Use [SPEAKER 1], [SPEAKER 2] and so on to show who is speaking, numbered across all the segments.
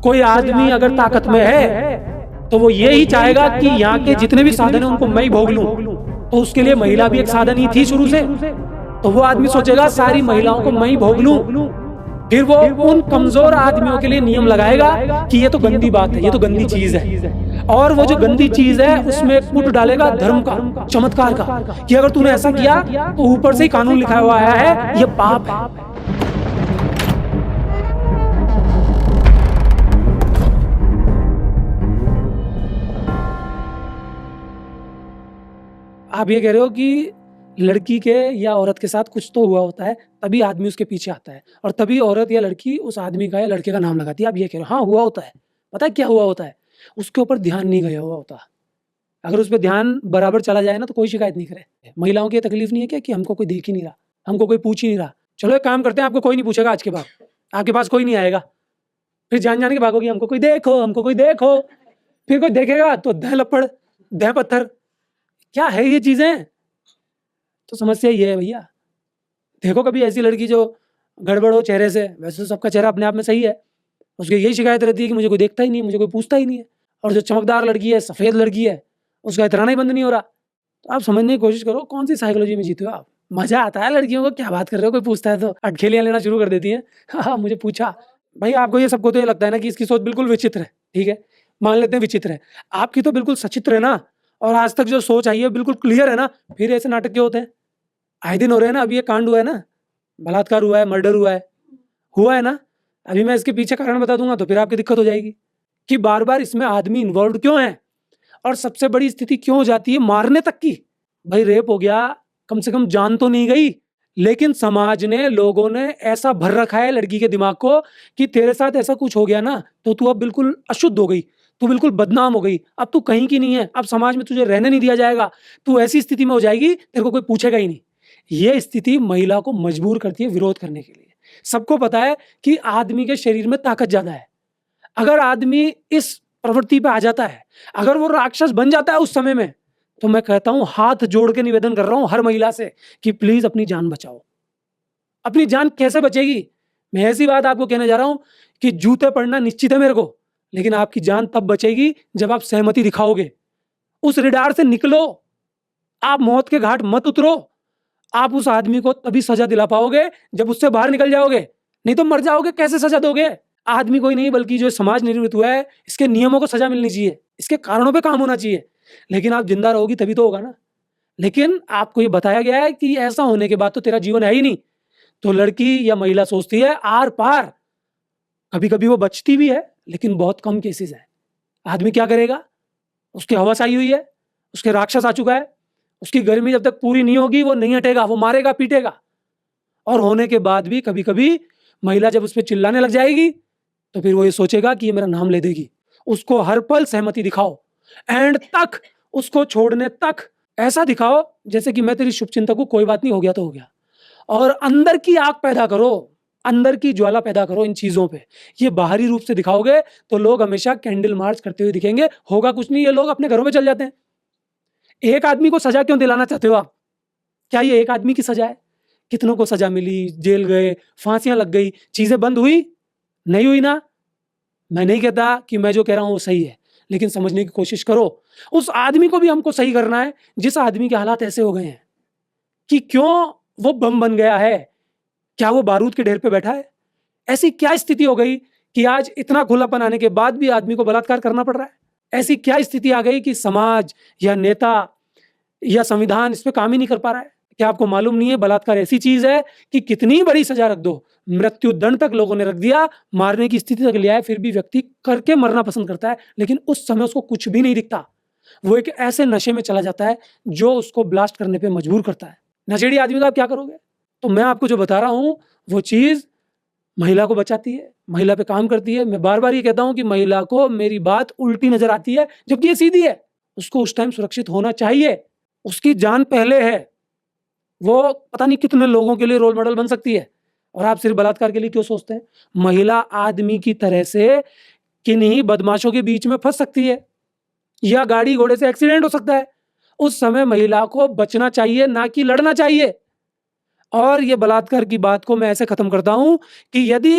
[SPEAKER 1] कोई आदमी अगर ताकत में है तो वो ये ही चाहेगा कि यहाँ के जितने भी साधन हैं उनको मैं ही भोग लूं। तो उसके लिए महिला भी एक साधन ही थी शुरू से। तो वो आदमी सोचेगा सारी महिलाओं को मैं ही भोग लूं। फिर वो उन कमजोर आदमियों के लिए नियम लगाएगा कि ये तो गंदी बात है, ये तो गंदी चीज है। और वो जो गंदी चीज है उसमें पुट डालेगा धर्म का, चमत्कार का, कि अगर तूने ऐसा किया तो ऊपर से ही कानून लिखा हुआ आया है, ये पाप है। आप ये कह रहे हो कि लड़की के या औरत के साथ कुछ तो हुआ होता है, तभी आदमी उसके पीछे आता है, और तभी औरत या लड़की उस आदमी का या लड़के का नाम लगाती है। आप ये कह रहे हो हाँ हुआ होता है। पता है क्या हुआ होता है? उसके ऊपर ध्यान नहीं गया हुआ होता। अगर उस पर ध्यान बराबर चला जाए ना तो कोई शिकायत नहीं करे। महिलाओं की तकलीफ नहीं है क्या कि हमको कोई देख ही नहीं रहा, हमको कोई पूछ ही नहीं रहा। चलो एक काम करते हैं, आपको कोई नहीं पूछेगा आज के बाद, आपके पास कोई नहीं आएगा, फिर जान के भागोगी हमको कोई देखो, हमको कोई देखो। फिर कोई देखेगा तो दह लपड़ दह पत्थर। क्या है ये चीजें? तो समस्या ये है भैया। देखो कभी ऐसी लड़की जो गड़बड़ हो चेहरे से, वैसे तो सबका चेहरा अपने आप में सही है, उसकी यही शिकायत रहती है कि मुझे कोई देखता ही नहीं है, मुझे कोई पूछता ही नहीं है। और जो चमकदार लड़की है, सफ़ेद लड़की है, उसका इतराना ही बंद नहीं हो रहा। तो आप समझने की कोशिश करो कौन सी साइकोलॉजी में जीते हो आप। मजा आता है लड़कियों को, क्या बात कर रहे हो, कोई पूछता है तो अटखेलियाँ लेना शुरू कर देती हैं। हाँ मुझे पूछा। भाई आपको ये सबको तो ये लगता है ना कि इसकी सोच बिल्कुल विचित्र है, ठीक है, मान लेते हैं विचित्र है। आपकी तो बिल्कुल सचित्र है ना, और आज तक जो सोच आई है बिल्कुल क्लियर है ना, फिर ऐसे नाटक क्यों होते हैं? आए दिन हो रहे हैं ना। अभी ये कांड हुआ है ना, बलात्कार हुआ है, मर्डर हुआ है ना। अभी मैं इसके पीछे कारण बता दूंगा तो फिर आपकी दिक्कत हो जाएगी कि बार बार इसमें आदमी इन्वॉल्व क्यों है, और सबसे बड़ी स्थिति क्यों हो जाती है मारने तक की। भाई रेप हो गया, कम से कम जान तो नहीं गई, लेकिन समाज ने, लोगों ने ऐसा भर रखा है लड़की के दिमाग को कि तेरे साथ ऐसा कुछ हो गया ना तो तू अब बिल्कुल अशुद्ध हो गई, तू बिल्कुल बदनाम हो गई, अब तू कहीं की नहीं है, अब समाज में तुझे रहने नहीं दिया जाएगा, तू ऐसी स्थिति में हो जाएगी तेरे को कोई पूछेगा ही नहीं। ये स्थिति महिला को मजबूर करती है विरोध करने के लिए। सबको पता है कि आदमी के शरीर में ताकत ज्यादा है। अगर आदमी इस प्रवृत्ति पे आ जाता है, अगर वो राक्षस बन जाता है उस समय में, तो मैं कहता हूं, हाथ जोड़ के निवेदन कर रहा हूं हर महिला से कि प्लीज अपनी जान बचाओ। अपनी जान कैसे बचेगी? मैं ऐसी बात आपको कहने जा रहा हूं कि जूते पड़ना निश्चित है मेरे को, लेकिन आपकी जान तब बचेगी जब आप सहमति दिखाओगे। उस रिडार से निकलो, आप मौत के घाट मत उतरो। आप उस आदमी को तभी सजा दिला पाओगे जब उससे बाहर निकल जाओगे, नहीं तो मर जाओगे। कैसे सजा दोगे? आदमी कोई नहीं बल्कि जो समाज निर्मित हुआ है, इसके नियमों को सजा मिलनी चाहिए, इसके कारणों पे काम होना चाहिए। लेकिन आप जिंदा रहोगी तभी तो होगा ना। लेकिन आपको ये बताया गया है कि ऐसा होने के बाद तो तेरा जीवन है ही नहीं। तो लड़की या महिला सोचती है आर पार, कभी कभी वो बचती भी है, लेकिन बहुत कम केसेस है। आदमी क्या करेगा? उसकी हवस आई हुई है, उसके राक्षस आ चुका है, उसकी गर्मी जब तक पूरी नहीं होगी वो नहीं हटेगा, वो मारेगा पीटेगा। और होने के बाद भी कभी कभी महिला जब उस पर चिल्लाने लग जाएगी तो फिर वो ये सोचेगा कि ये मेरा नाम ले देगी। उसको हर पल सहमति दिखाओ, एंड तक, उसको छोड़ने तक ऐसा दिखाओ जैसे कि मैं तेरी शुभचिंतक हूं, कोई बात नहीं, हो गया तो हो गया। और अंदर की आग पैदा करो, अंदर की ज्वाला पैदा करो इन चीजों पे। ये बाहरी रूप से दिखाओगे तो लोग हमेशा कैंडल मार्च करते हुए दिखेंगे, होगा कुछ नहीं, ये लोग अपने घरों में चल जाते हैं। एक आदमी को सजा क्यों दिलाना चाहते हो आप? क्या ये एक आदमी की सजा है? कितनों को सजा मिली, जेल गए, फांसियां लग गई, चीजें बंद हुई? नहीं हुई ना। मैं नहीं कहता कि मैं जो कह रहा हूं वो सही है, लेकिन समझने की कोशिश करो। उस आदमी को भी हमको सही करना है जिस आदमी के हालात ऐसे हो गए हैं कि क्यों वो बम बन गया है। क्या वो बारूद के ढेर पे बैठा है? ऐसी क्या स्थिति हो गई कि आज इतना खुलापन आने के बाद भी आदमी को बलात्कार करना पड़ रहा है? ऐसी क्या स्थिति आ गई कि समाज या नेता या संविधान इस पे काम ही नहीं कर पा रहा है? क्या आपको मालूम नहीं है बलात्कार ऐसी चीज है कि कितनी बड़ी सजा रख दो, मृत्यु दंड तक लोगों ने रख दिया, मारने की स्थिति तक ले आए, फिर भी व्यक्ति करके मरना पसंद करता है, लेकिन उस समय उसको कुछ भी नहीं दिखता। वो एक ऐसे नशे में चला जाता है जो उसको ब्लास्ट करने पे मजबूर करता है। नशेड़ी आदमी तो आप क्या करोगे? तो मैं आपको जो बता रहा हूं वो चीज महिला को बचाती है, महिला पे काम करती है। मैं बार बार ये कहता हूं कि महिला को मेरी बात उल्टी नजर आती है जबकि ये सीधी है। उसको उस टाइम सुरक्षित होना चाहिए, उसकी जान पहले है। वो पता नहीं कितने लोगों के लिए रोल मॉडल बन सकती है, और आप सिर्फ बलात्कार के लिए क्यों सोचते हैं? महिला आदमी की तरह से किन्हीं बदमाशों के बीच में फंस सकती है, या गाड़ी घोड़े से एक्सीडेंट हो सकता है। उस समय महिला को बचना चाहिए, ना कि लड़ना चाहिए। और ये बलात्कार की बात को मैं ऐसे खत्म करता हूं कि यदि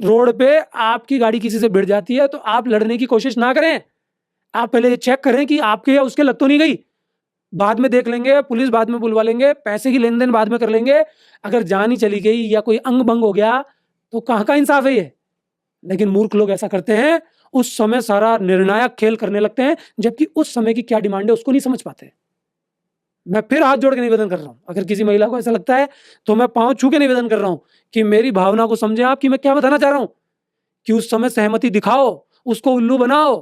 [SPEAKER 1] रोड पे आपकी गाड़ी किसी से भिड़ जाती है तो आप लड़ने की कोशिश ना करें। आप पहले ये चेक करें कि आपके या उसके लग तो नहीं गई। बाद में देख लेंगे, पुलिस बाद में बुलवा लेंगे, पैसे की लेन-देन बाद में कर लेंगे। अगर जान ही चली गई या कोई अंग-भंग हो गया तो कहाँ का इंसाफ है ये? लेकिन मूर्ख लोग ऐसा करते हैं, उस समय सारा निर्णायक खेल करने लगते हैं, जबकि उस समय की क्या डिमांड है उसको नहीं समझ पाते। मैं फिर हाथ जोड़ के निवेदन कर रहा हूँ, अगर किसी महिला को ऐसा लगता है तो मैं पाँव छू के निवेदन कर रहा हूँ कि मेरी भावना को समझें आप कि मैं क्या बताना चाह रहा हूँ, कि उस समय सहमति दिखाओ, उसको उल्लू बनाओ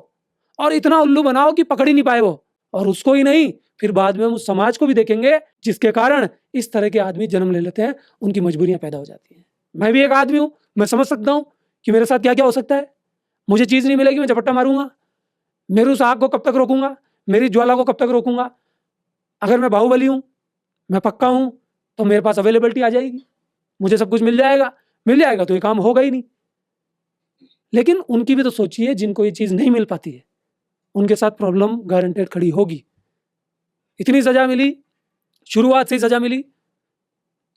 [SPEAKER 1] और इतना उल्लू बनाओ कि पकड़ ही नहीं पाए वो। और उसको ही नहीं, फिर बाद में हम उस समाज को भी देखेंगे जिसके कारण इस तरह के आदमी जन्म ले लेते हैं, उनकी मजबूरियां पैदा हो जाती हैं। मैं भी एक आदमी हूँ, मैं समझ सकता हूँ कि मेरे साथ क्या क्या हो सकता है। मुझे चीज़ नहीं मिलेगी, मैं झपट्टा मारूंगा। मेरी उस आग को कब तक रोकूंगा, मेरी ज्वाला को कब तक रोकूंगा। अगर मैं बाहुबली हूँ, मैं पक्का हूँ, तो मेरे पास अवेलेबिलिटी आ जाएगी, मुझे सब कुछ मिल जाएगा तो ये काम होगा ही नहीं। लेकिन उनकी भी तो सोचिए, जिनको ये चीज़ नहीं मिल पाती है, उनके साथ प्रॉब्लम गारंटेड खड़ी होगी। इतनी सजा मिली, शुरुआत से ही सजा मिली,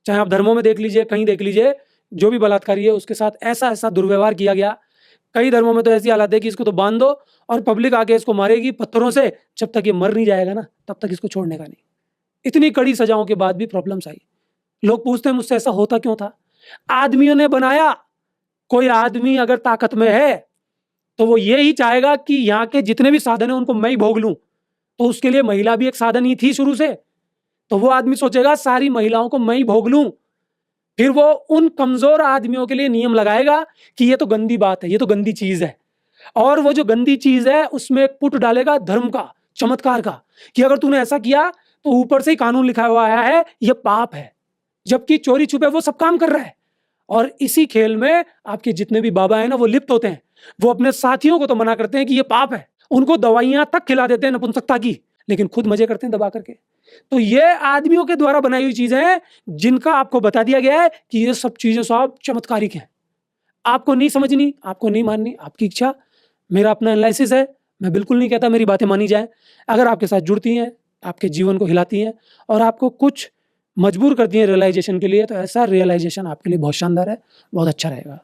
[SPEAKER 1] चाहे आप धर्मों में देख लीजिए, कहीं देख लीजिए, जो भी बलात्कारी है उसके साथ ऐसा ऐसा दुर्व्यवहार किया गया। कई धर्मों में तो ऐसी हालत है कि इसको तो बांध दो और पब्लिक आके इसको मारेगी पत्थरों से, जब तक ये मर नहीं जाएगा ना तब तक इसको छोड़ने का नहीं। इतनी कड़ी सजाओं के बाद भी प्रॉब्लम्स आई। लोग पूछते हैं मुझसे ऐसा होता क्यों था? आदमियों ने बनाया। कोई आदमी अगर ताकत में है तो वो ये ही चाहेगा कि यहाँ के जितने भी साधन है उनको मैं ही भोग लूं। तो उसके लिए महिला भी एक साधन ही थी शुरू से। तो वो आदमी सोचेगा सारी महिलाओं को मैं ही भोग लूं। फिर वो उन कमजोर आदमियों के लिए नियम लगाएगा कि ये तो गंदी बात है, ये तो गंदी चीज है। और वो जो गंदी चीज है उसमें एक पुट डालेगा धर्म का, चमत्कार का, कि अगर तूने ऐसा किया तो ऊपर से ही कानून लिखा हुआ आया है, ये पाप है। जबकि चोरी छुपे वो सब काम कर रहा है। और इसी खेल में आपके जितने भी बाबा हैं ना, वो लिप्त होते हैं। वो अपने साथियों को तो मना करते हैं कि ये पाप है, उनको दवाइयां तक खिला देते हैं नपुंसकता की, लेकिन खुद मजे करते हैं दबा करके। तो ये आदमियों के द्वारा बनाई हुई चीजें हैं जिनका आपको बता दिया गया है कि ये सब चीजें सब चमत्कारिक हैं। आपको नहीं समझनी, आपको नहीं माननी, आपकी इच्छा। मेरा अपना एनालिसिस है, मैं बिल्कुल नहीं कहता मेरी बातें मानी जाए। अगर आपके साथ जुड़ती हैं, आपके जीवन को हिलाती हैं और आपको कुछ मजबूर करती हैं रियलाइजेशन के लिए, तो ऐसा रियलाइजेशन आपके लिए बहुत शानदार है, बहुत अच्छा रहेगा।